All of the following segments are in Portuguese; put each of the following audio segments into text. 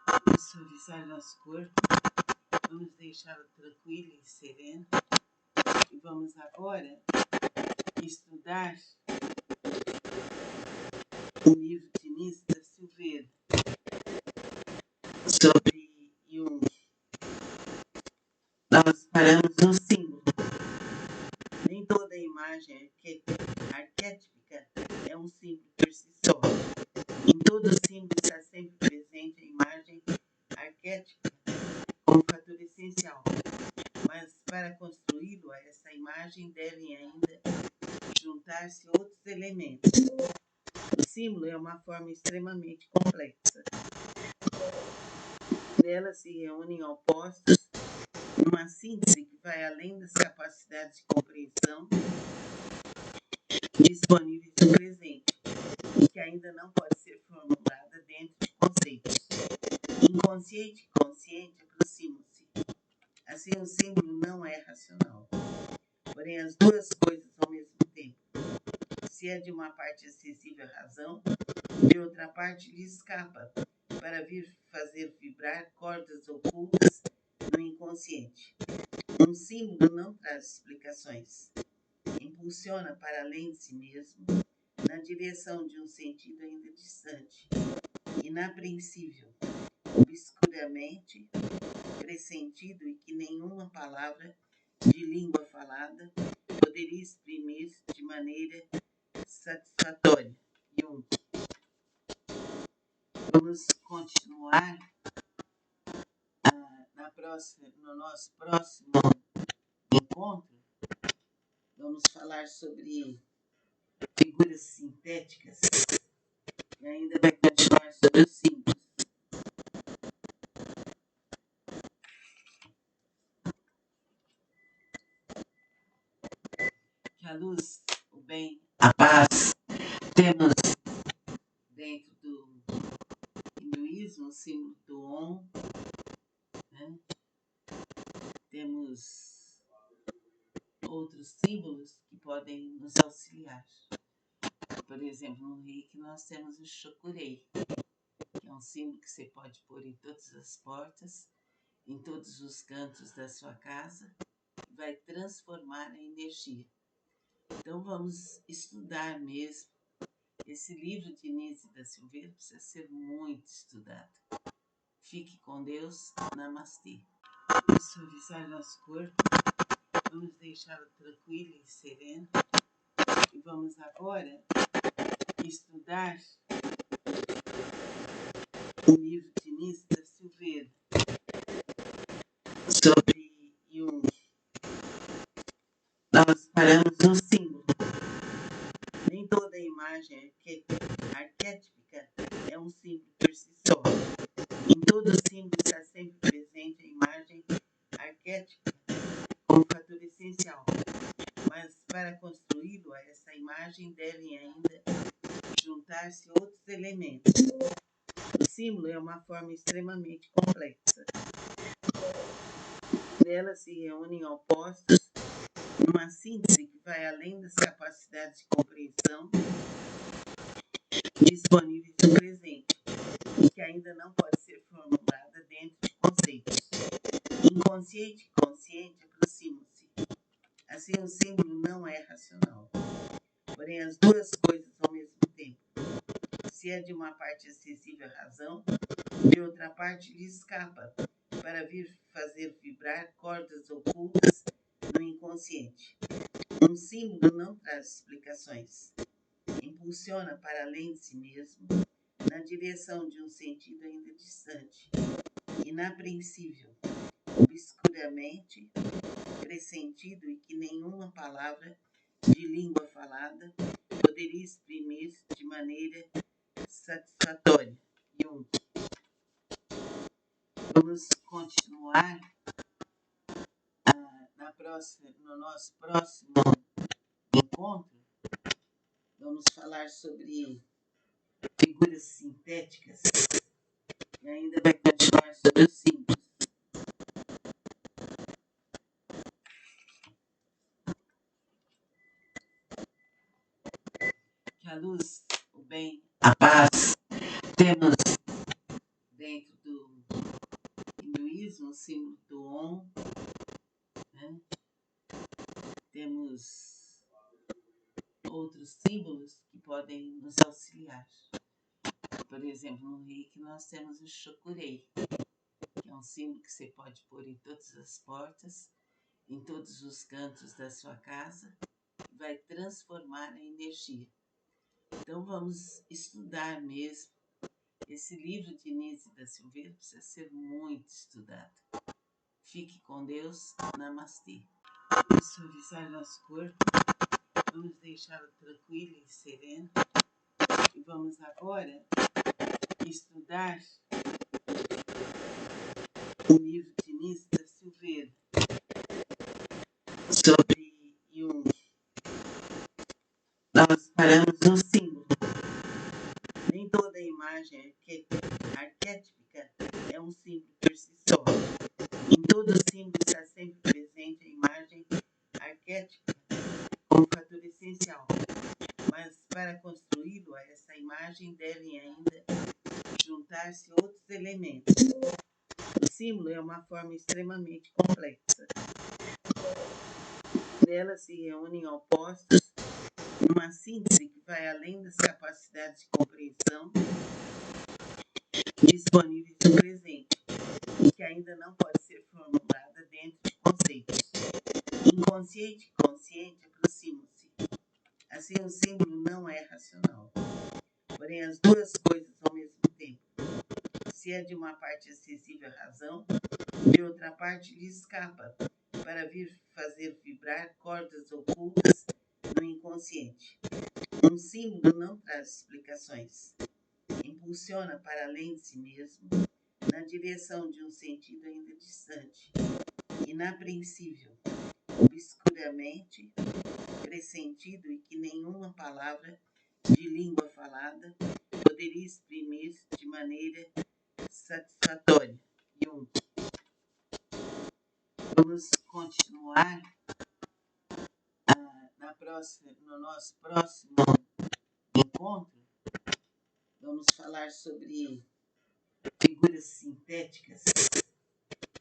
Vamos suavizar nosso corpo, vamos deixá-lo tranquilo e sereno. E vamos agora estudar o livro de Nísio da Silveira sobre Jung. Nós paramos no símbolo. Nem toda imagem arquétipica é um símbolo por si só. Em todo símbolo está sempre presente a imagem arquétipica como fator essencial. Mas para construí-lo, essa imagem devem ainda juntar-se outros elementos. O símbolo é uma forma extremamente complexa. Nela se reúnem opostos numa síntese que vai além das capacidades de compreensão disponíveis no presente e que ainda não pode ser formulada dentro de conceitos. Inconsciente e consciente aproximam-se. Assim, o símbolo não é racional, porém as duas coisas ao mesmo tempo. Se é de uma parte acessível à razão, de outra parte lhe escapa para vir fazer vibrar cordas ocultas no inconsciente. Um símbolo não traz explicações. Impulsiona para além de si mesmo, na direção de um sentido ainda distante, inapreensível, obscuramente pressentido e que nenhuma palavra de língua falada poderia exprimir de maneira satisfatória. Jung. Vamos continuar no nosso próximo encontro. Vamos falar sobre figuras sintéticas e ainda vai continuar sobre os símbolos. Que a luz, o bem, a paz. Temos dentro do hinduísmo o símbolo do Om, né? Temos outros símbolos que podem nos auxiliar. Por exemplo, no Reiki nós temos o Shokurei, que é um símbolo que você pode pôr em todas as portas, em todos os cantos da sua casa, e vai transformar a energia. Então vamos estudar mesmo. Esse livro de Nísio da Silveira precisa ser muito estudado. Fique com Deus. Namastê. Vamos suavizar nosso corpo, vamos deixá-lo tranquilo e sereno. E vamos agora estudar o livro de Nísio da Silveira sobre Jung. Nós paramos no símbolo. Nem toda imagem arquétipica é um símbolo por si só. Em todo símbolo está sempre presente a imagem arquétipica como fator essencial. Mas para construí-lo, essa imagem devem ainda juntar-se outros elementos. O símbolo é uma forma extremamente complexa. Nela se reúnem opostos numa síntese que vai além das capacidades de compreensão disponíveis no presente e que ainda não pode ser formulada dentro de conceitos. Inconsciente e consciente aproximam-se. Assim, o símbolo não é racional, porém as duas coisas ao mesmo tempo. Se é de uma parte acessível à razão, de outra parte lhe escapa para vir fazer vibrar cordas ocultas no inconsciente. Um símbolo não traz explicações. Impulsiona para além de si mesmo, na direção de um sentido ainda distante, inapreensível, obscuramente pressentido e que nenhuma palavra de língua falada poderia exprimir de maneira satisfatória. Jung. Vamos continuar no nosso próximo encontro. Vamos falar sobre figuras sintéticas e ainda vai continuar sobre os símbolos. Que a luz, o bem, a paz. Temos dentro do do hinduísmo, o símbolo do Om, né? Temos outros símbolos que podem nos auxiliar. Por exemplo, no Reiki nós temos o Shokurei, que é um símbolo que você pode pôr em todas as portas, em todos os cantos da sua casa, vai transformar a energia. Então vamos estudar mesmo. Esse livro de Nise da Silveira precisa ser muito estudado. Fique com Deus. Namastê. Vamos suavizar nosso corpo. Vamos deixá-lo tranquilo e sereno. E vamos agora estudar o livro de Nise da Silveira sobre Jung. Nós paramos no símbolo. Nem toda imagem arquétipica é um símbolo por si só. Em todo símbolo está sempre presente a imagem arquétipica como fator essencial. Mas para construí-lo, a essa imagem devem ainda juntar-se outros elementos. O símbolo é uma forma extremamente complexa. Nela se reúnem opostos numa síntese que vai além das capacidades de compreensão disponíveis no presente e que ainda não pode ser formulada dentro de conceitos. Inconsciente e consciente aproximam-se. Assim, o símbolo não é racional, porém as duas coisas ao mesmo tempo. Se é de uma parte acessível à razão, de outra parte lhe escapa para vir fazer vibrar cordas ocultas no inconsciente. Um símbolo não traz explicações. Impulsiona para além de si mesmo, na direção de um sentido ainda distante, inapreensível, obscuramente pressentido e que nenhuma palavra de língua falada poderia exprimir de maneira satisfatória. Jung. Vamos continuar no nosso próximo encontro. Vamos falar sobre figuras sintéticas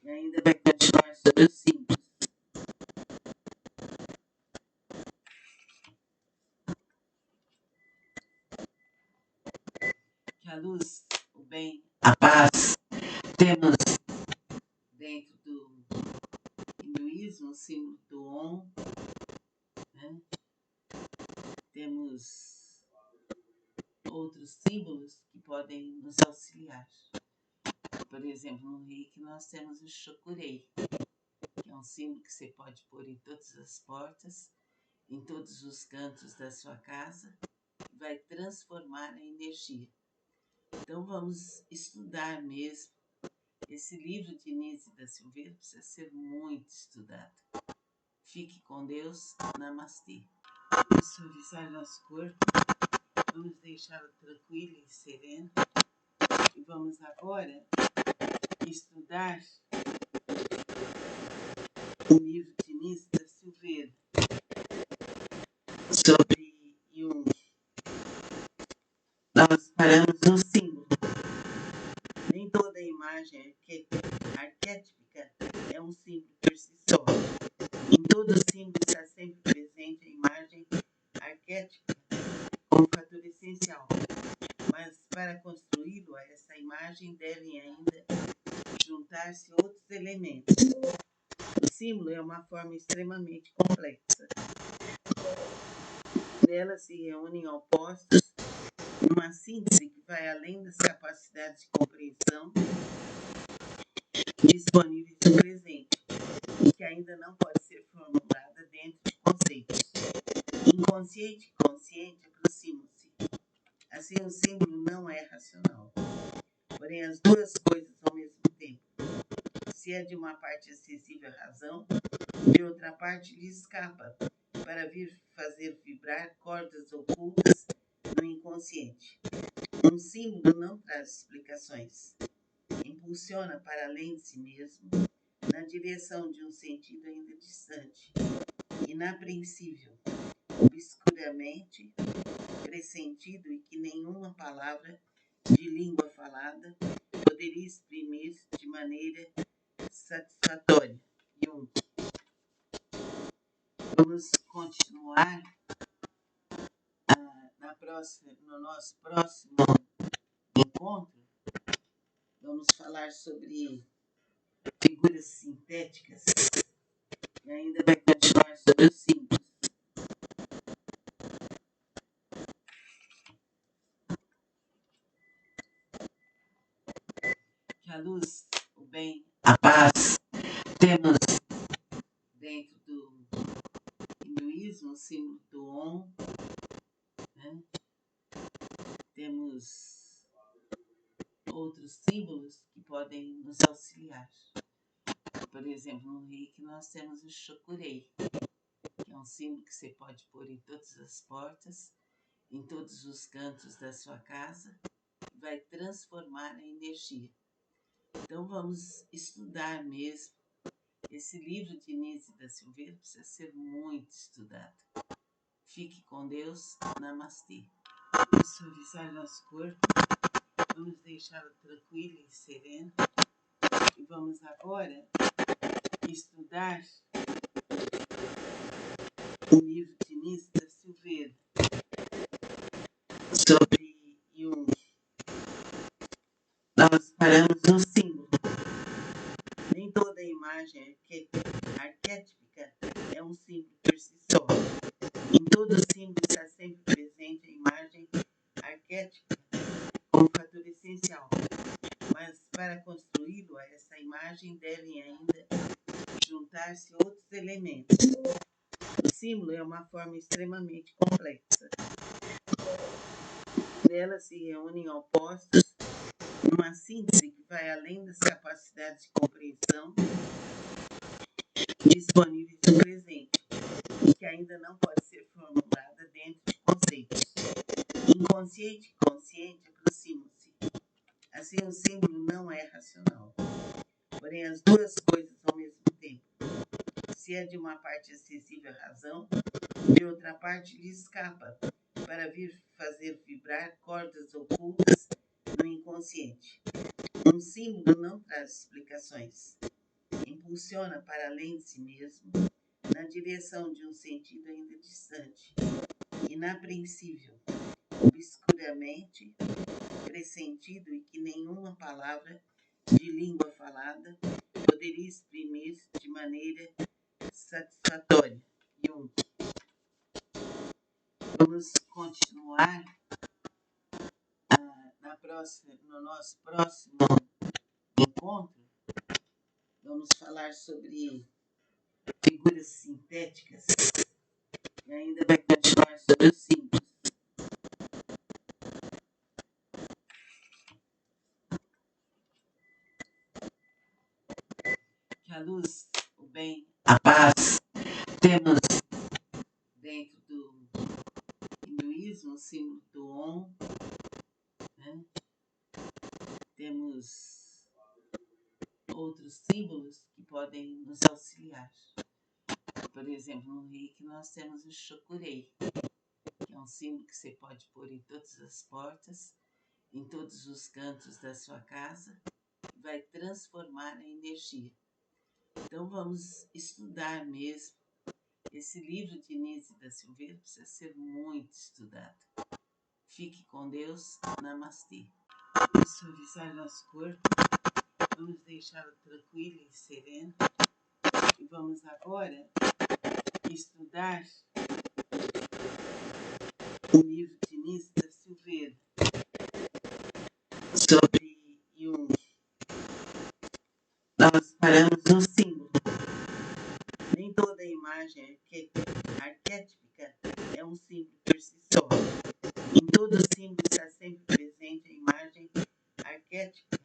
e ainda vai continuar sobre os símbolos. Que a luz, o bem, a paz, temos dentro do hinduísmo o símbolo do Om, né? Temos outros símbolos que podem nos auxiliar. Por exemplo, no Reiki nós temos o Shokurei, que é um símbolo que você pode pôr em todas as portas, em todos os cantos da sua casa, vai transformar a energia. Então vamos estudar mesmo. Esse livro de Nise da Silveira precisa ser muito estudado. Fique com Deus. Namastê. Vamos suavizar nosso corpo. Vamos deixá-lo tranquilo e sereno. E vamos agora estudar o livro de Nise da Silveira sobre Jung. Nós paramos no símbolo. Nem toda imagem arquétipica é um símbolo por si só. Em todo símbolo está sempre presente a imagem arquétipica como fator essencial. Mas para construí-lo, a essa imagem devem ainda juntar-se outros elementos. O símbolo é uma forma extremamente complexa. Nela se reúnem opostos numa síntese que vai além das capacidades de compreensão disponíveis no presente e que ainda não pode ser formulada dentro de conceitos. Inconsciente e consciente aproximam-se. Assim, o símbolo não é racional, porém as duas coisas ao mesmo tempo. Se é de uma parte acessível à razão, de outra parte lhe escapa para vir fazer vibrar cordas ocultas no inconsciente. Um símbolo não traz explicações. Impulsiona para além de si mesmo, na direção de um sentido ainda distante, inapreensível, obscuramente pressentido e que nenhuma palavra de língua falada poderia exprimir-se de maneira satisfatória. Jung. Vamos continuar no nosso próximo encontro. Vamos falar sobre figuras sintéticas e ainda vai continuar sobre os símbolos. Que a luz, o bem, a paz, temos dentro do hinduísmo o símbolo do Om, né? Temos outros símbolos que podem nos auxiliar. Por exemplo, no Reiki nós temos o Shokurei, que é um símbolo que você pode pôr em todas as portas, em todos os cantos da sua casa, vai transformar a energia. Então vamos estudar mesmo. Esse livro de Nise da Silveira precisa ser muito estudado. Fique com Deus. Namastê. Vamos suavizar nosso corpo. Vamos deixá-lo tranquilo e sereno. E vamos agora estudar o livro de Nise da Silveira sobre Jung. Nós paramos no símbolo. Nem toda imagem arquétipica é um símbolo por si só. Em todo símbolo está sempre presente a imagem arquétipica como fator essencial. Mas para construí-lo, a essa imagem devem ainda juntar-se outros elementos. O símbolo é uma forma extremamente complexa. Nela se reúnem opostos numa síntese que vai além das capacidades de compreensão disponíveis no presente e que ainda não pode ser formulada dentro de conceitos. Inconsciente e consciente aproximam-se. Assim, o símbolo não é racional. Porém, as duas coisas ao mesmo tempo. Se é de uma parte acessível à razão, de outra parte lhe escapa para vir fazer vibrar cordas ocultas no inconsciente. Um símbolo não traz explicações. Impulsiona para além de si mesmo, na direção de um sentido ainda distante, inapreensível, obscuramente pressentido e que nenhuma palavra de língua falada poderia exprimir de maneira satisfatória. Jung. Vamos continuar no nosso próximo encontro. Vamos falar sobre figuras sintéticas e ainda vai continuar sobre os símbolos. Que a luz, o bem, a paz, temos dentro do hinduísmo o símbolo do Om, né? Temos outros símbolos que podem nos auxiliar. Por exemplo, no Reiki nós temos o Shokurei, que é um símbolo que você pode pôr em todas as portas, em todos os cantos da sua casa, vai transformar a energia. Então vamos estudar mesmo. Esse livro de Nise da Silveira precisa ser muito estudado. Fique com Deus. Namastê. Vamos suavizar nosso corpo. Vamos deixá-lo tranquilo e sereno. E vamos agora estudar o livro de Nise da Silveira sobre Jung. Nós paramos no símbolo. Nem toda imagem arquétipica é um símbolo por si só. Em todo símbolo está sempre presente a imagem arquétipica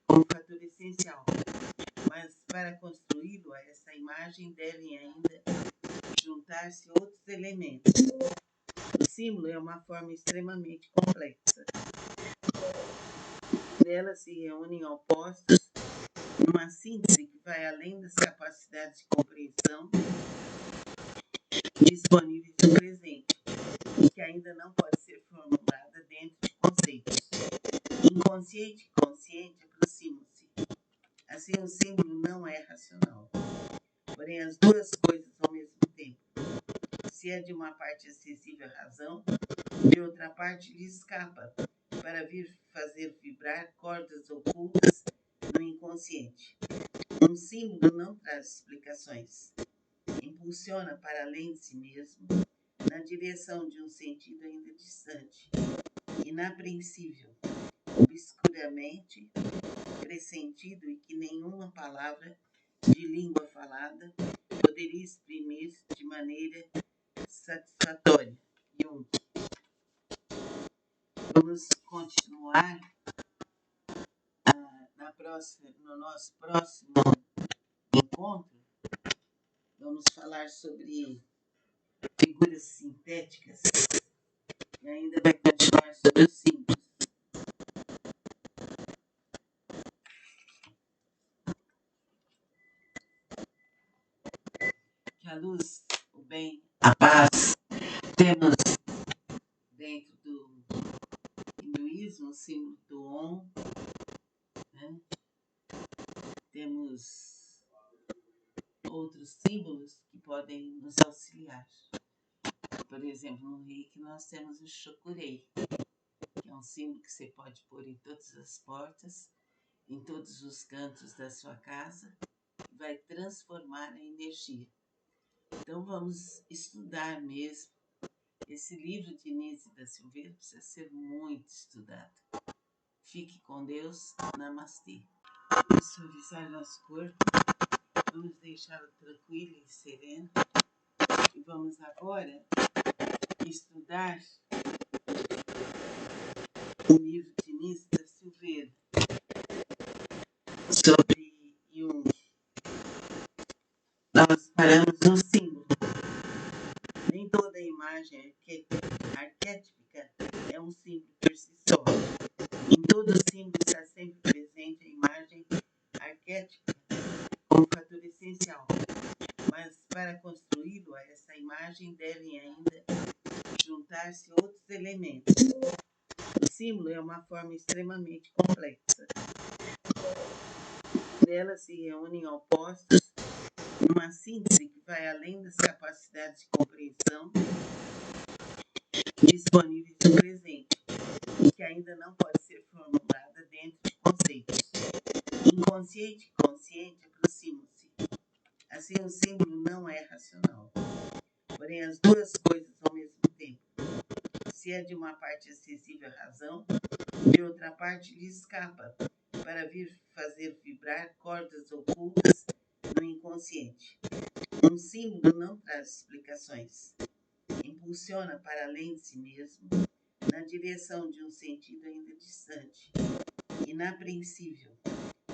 como fator essencial. Mas para construí-lo, a essa imagem devem ainda juntar-se outros elementos. O símbolo é uma forma extremamente complexa. Nela se reúnem opostos numa síntese que vai além das capacidades de compreensão disponíveis no presente e que ainda não pode ser formulada dentro de conceitos. Inconsciente e consciente Assim, o símbolo não é racional. Porém, as duas coisas ao mesmo tempo. Se é de uma parte acessível à razão, de outra parte lhe escapa, para vir fazer vibrar cordas ocultas no inconsciente. Um símbolo não traz explicações. Impulsiona para além de si mesmo, na direção de um sentido ainda distante, inapreensível, obscuramente pressentido e que nenhuma palavra de língua falada poderia exprimir de maneira satisfatória. Jung. Vamos continuar no nosso próximo encontro. Vamos falar sobre figuras sintéticas e ainda vai continuar sobre os símbolos. Que a luz, o bem, a paz, temos dentro do hinduísmo o símbolo do Om, né? Temos outros símbolos que podem nos auxiliar. Por exemplo, no Reiki nós temos o Shokurei, que é um símbolo que você pode pôr em todas as portas, em todos os cantos da sua casa, e vai transformar a energia. Então vamos estudar mesmo. Esse livro de Nise da Silveira precisa ser muito estudado. Fique com Deus. Namastê. Vamos suavizar nosso corpo. Vamos deixá-lo tranquilo e sereno. E vamos agora estudar o livro de Nise da Silveira sobre Jung. Nós paramos no símbolo. Nem toda imagem arquétipica é um símbolo por si só. Em todo símbolo está sempre presente a imagem arquétipica como fator essencial. Mas para construí-lo, a essa imagem devem ainda juntar-se outros elementos. O símbolo é uma forma extremamente complexa. Nela se reúnem opostos numa síntese que vai além das capacidades de compreensão disponíveis no presente e que ainda não pode ser formulada dentro de conceitos. Inconsciente e consciente aproximam-se. Assim, o símbolo não é racional. Porém, as duas coisas ao mesmo tempo. Se é de uma parte acessível à razão, de outra parte lhe escapa, para vir fazer vibrar cordas ocultas no inconsciente. Um símbolo não traz explicações. Impulsiona para além de si mesmo, na direção de um sentido ainda distante, inapreensível,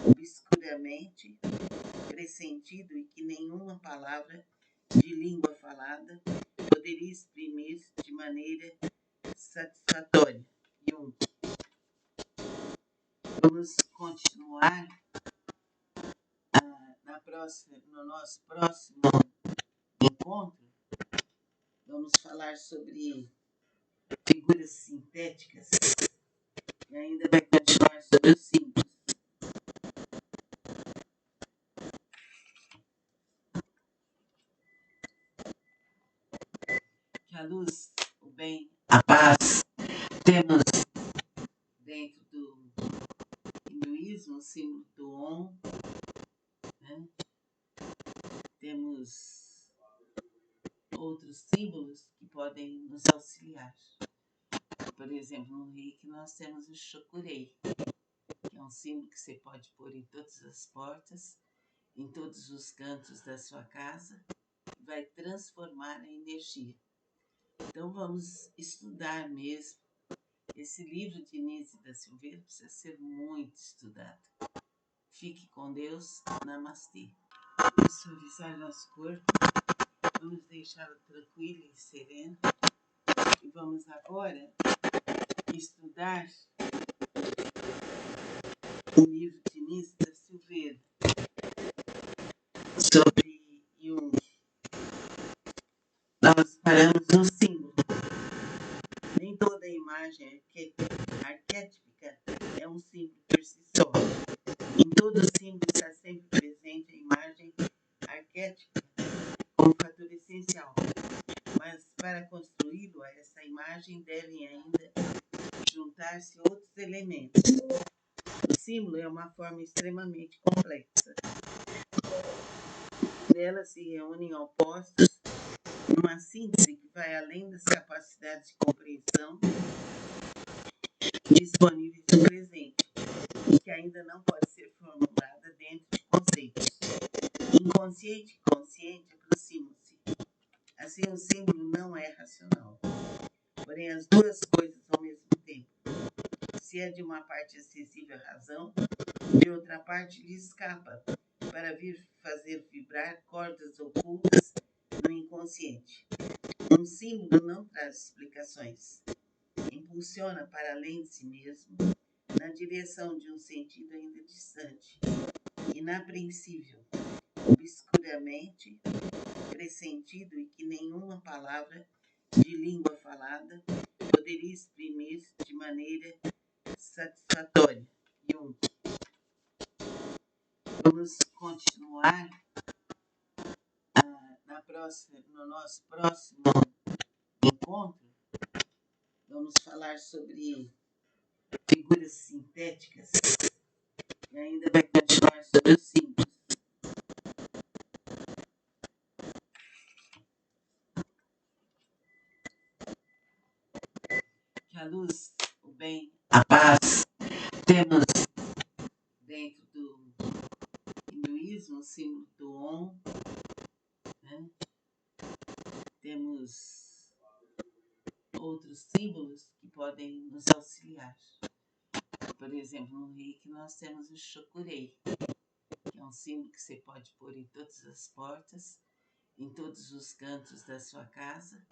obscuramente pressentido e que nenhuma palavra de língua falada poderia exprimir de maneira satisfatória. Jung. Vamos continuar no nosso próximo encontro. Vamos falar sobre figuras sintéticas e ainda vai continuar sobre os símbolos. Que a luz, o bem, a paz, temos dentro do hinduísmo o símbolo do Om, né? Temos outros símbolos que podem nos auxiliar. Por exemplo, no Reiki nós temos o Shokurei, que é um símbolo que você pode pôr em todas as portas, em todos os cantos da sua casa, e vai transformar a energia. Então vamos estudar mesmo. Esse livro de Nise da Silveira precisa ser muito estudado. Fique com Deus. Namastê. Vamos suavizar nosso corpo. Vamos deixá-lo tranquilo e sereno. E vamos agora estudar o livro de Nise da Silveira sobre Jung. Nós paramos no símbolo. Nem toda imagem arquétipica é um símbolo por si só. Em todo símbolo está imagem devem ainda juntar-se outros elementos. O símbolo é uma forma extremamente complexa. Nela se reúnem opostos numa síntese que vai além das capacidades de compreensão disponíveis no presente e que ainda não pode ser formulada dentro de conceitos. Inconsciente e consciente aproximam-se. Assim, o símbolo não é racional, porém as duas coisas ao mesmo tempo. Se é de uma parte acessível à razão, de outra parte lhe escapa para vir fazer vibrar cordas ocultas no inconsciente. Um símbolo não traz explicações. Impulsiona para além de si mesmo, na direção de um sentido ainda distante, inapreensível, obscuramente pressentido e que nenhuma palavra de língua falada poderia exprimir de maneira satisfatória. Jung. Vamos continuar no nosso próximo encontro. Vamos falar sobre figuras sintéticas e ainda vai continuar sobre os símbolos. Que a luz, o bem, a paz. Temos dentro do hinduísmo o símbolo do Om, né? Temos outros símbolos que podem nos auxiliar. Por exemplo, no Reiki nós temos o Shokurei, que é um símbolo que você pode pôr em todas as portas, em todos os cantos da sua casa,